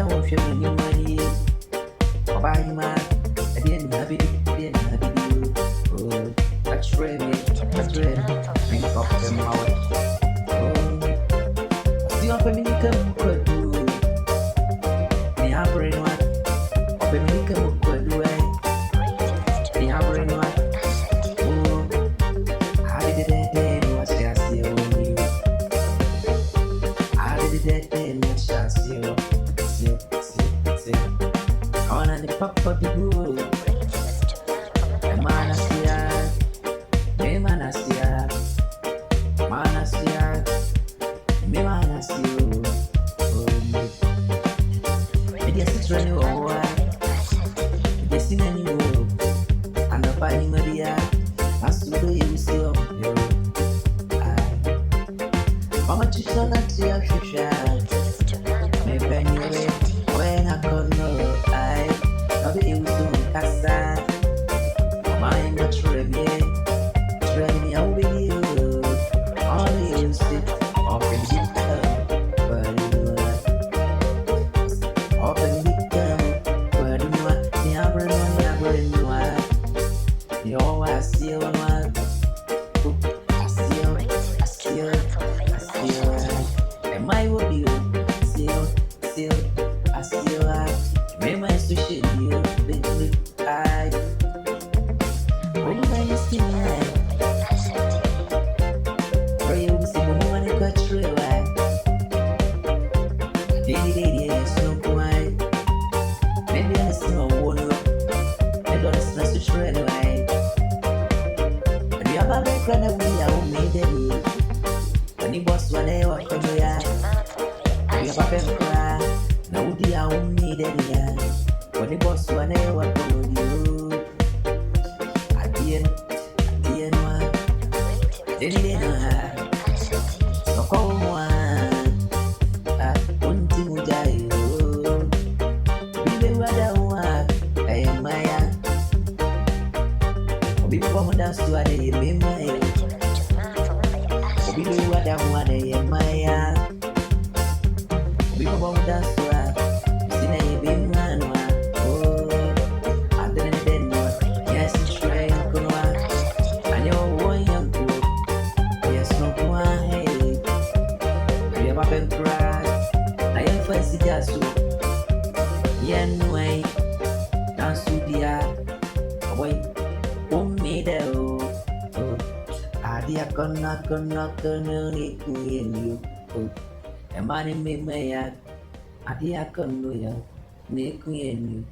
won't show you money. Buy my, I didn't have it, didn't have it. Oh, that's ready, that's ready. Drink up the mouth. Oh, see up a minute, come could do. Me have brain one. Up a minute, come could do. Me have brain one. Oh, I did it then, what's your see you? I did it then, what's your see you? See. On and the pop of the blue. Manasia, me manasia, manasia, me manasio. Me just running over. Me just in any move. And the body Maria, as to do you see up you. Mama Chishana Tia Shisha. Me penny when I could know I be able to cast that. I'm not tremmy, I'll be you. Only you sit open the open the but you want the never you are. You always see one. I see you. And my will be still, I see you. Remember to shit you, big I. When you see me, for you see me when I got through it. Daily, no quiet. Maybe I still won't look. I don't stress to shred away. And you have a background that we are made it. When you boss one day, what can you have? You have a background. Now we are made it. When you boss one day, what can you? So come on, unti mujayo. Bibe wadawa, kaya maya. Bibe wamuda suade ye maya. Bibe wadawa ye maya. Bibe wamuda suade, sina ye maya. Oh, adene deno, yes try kunwa. Anyo woyan. Been cry. I am fancy just so. Yen way, dance to the away. Me there. Adia cannot need to you. A man in me, may I? Adia can do you. Make me and you.